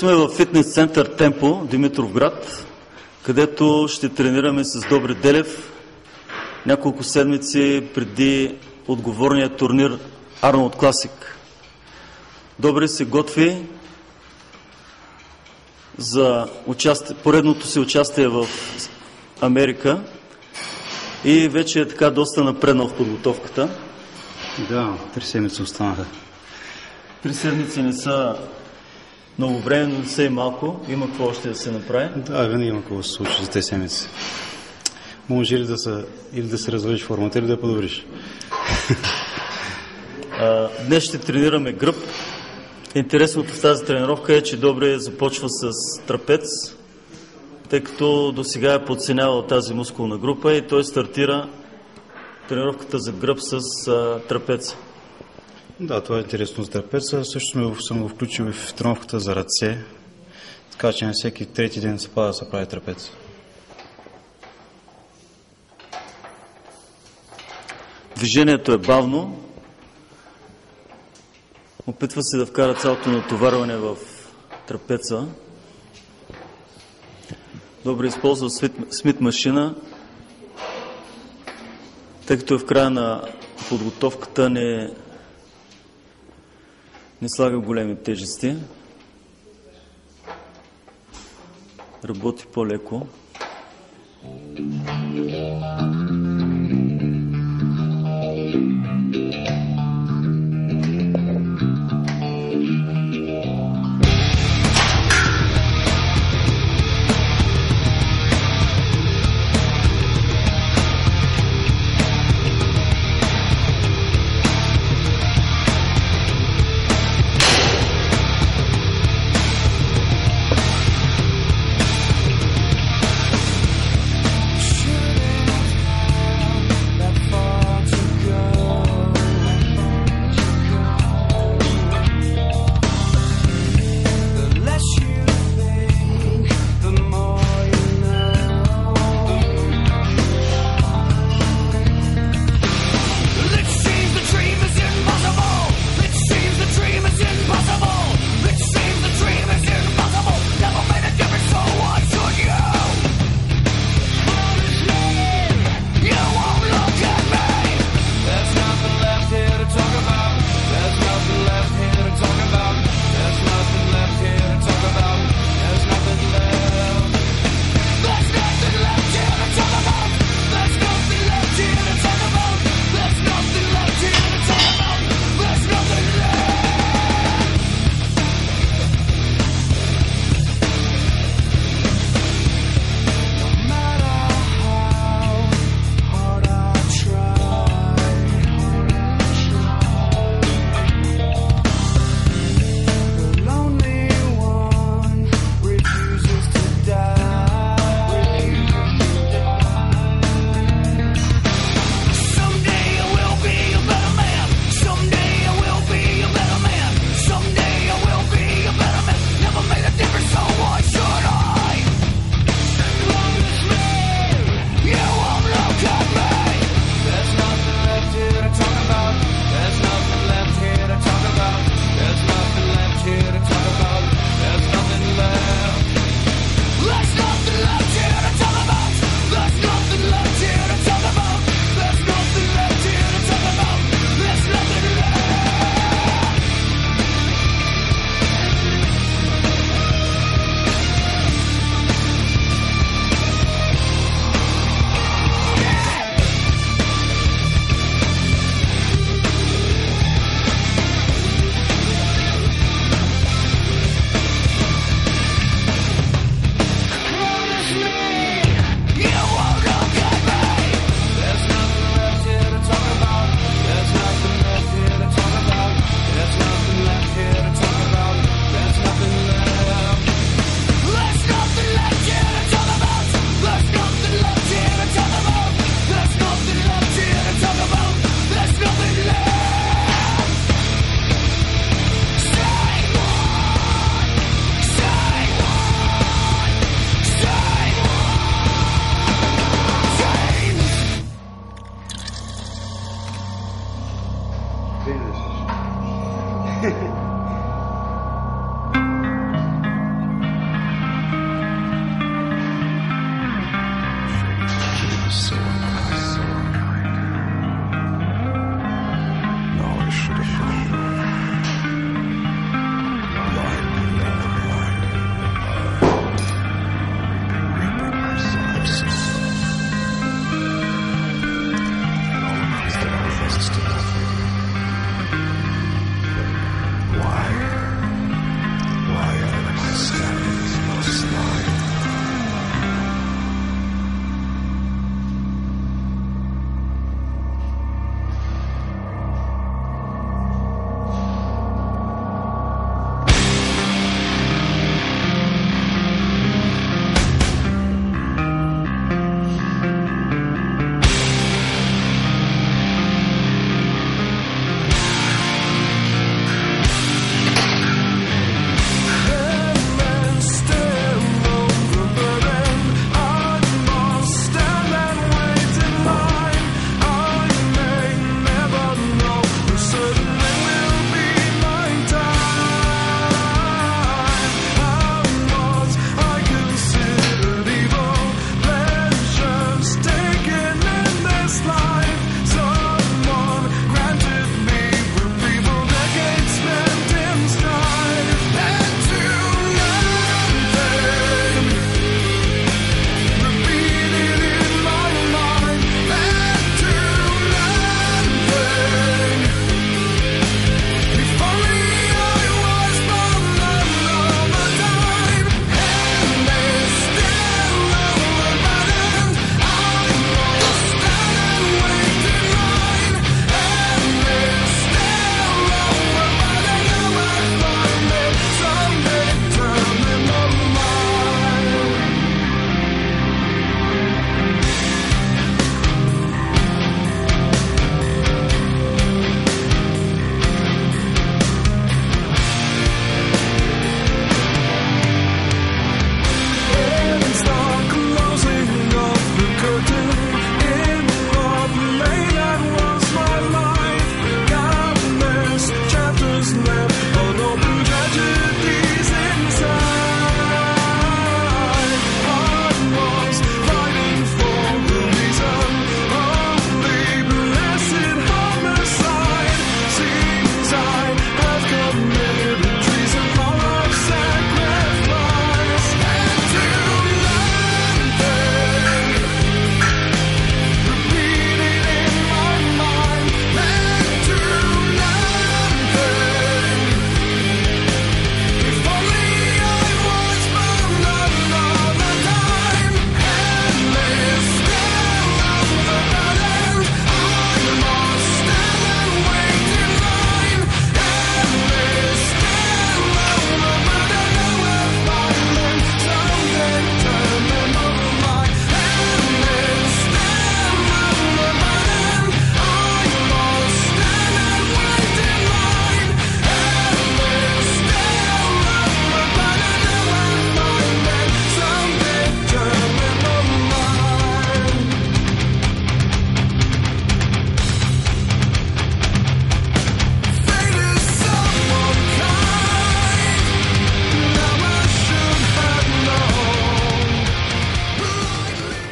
сме в фитнес център Темпо, Димитровград, където ще тренираме с Добри Делев няколко седмици преди отговорния турнир Арнолд Класик. Добри се готви за поредното си участие в Америка и вече е така доста напреднал в подготовката. Да, 3 седмици останаха. 3 седмици не са много време, но не са и малко. Има какво още да се направи? Да, винаги има какво да се случи за тези седмици. Може или да се развалиш формата, или да я подобриш. Днес ще тренираме гръб. Интересното в тази тренировка е, че Добре започва с трапец, тъй като до сега е подценявал тази мускулна група и той стартира тренировката за гръб с трапец. Да, това е интересно за трапеца. Също съм го включил в тренировката за ръце, така че на всеки трети ден се пада да се прави трапец. Движението е бавно. Опитва се да вкара цялото натоварване в трапеца. Добре използва Смит машина, тъй като е в края на подготовката, не слага големи тежести. Работи по-леко.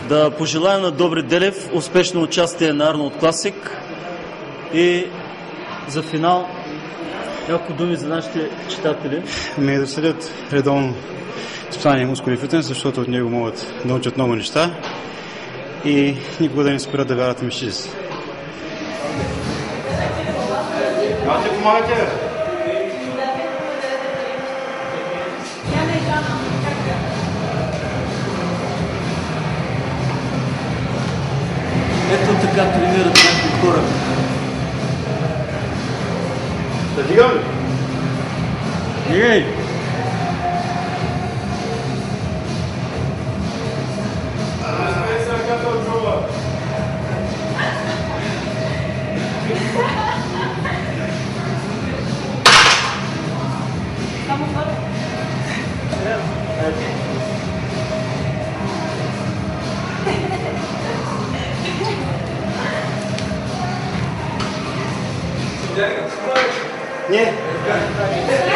Да пожелаем на Добри Делев успешно участие на Арнолд Класик и за финал няколко думи за нашите читатели. Да следят редовно изпитание мускули фитнес, защото от него могат да научат много неща и никога да не спират да вярват в мечтите си. Давайте, помагайте! Ето така тренират някакви хора. Да дигаме! Дигай! Nie.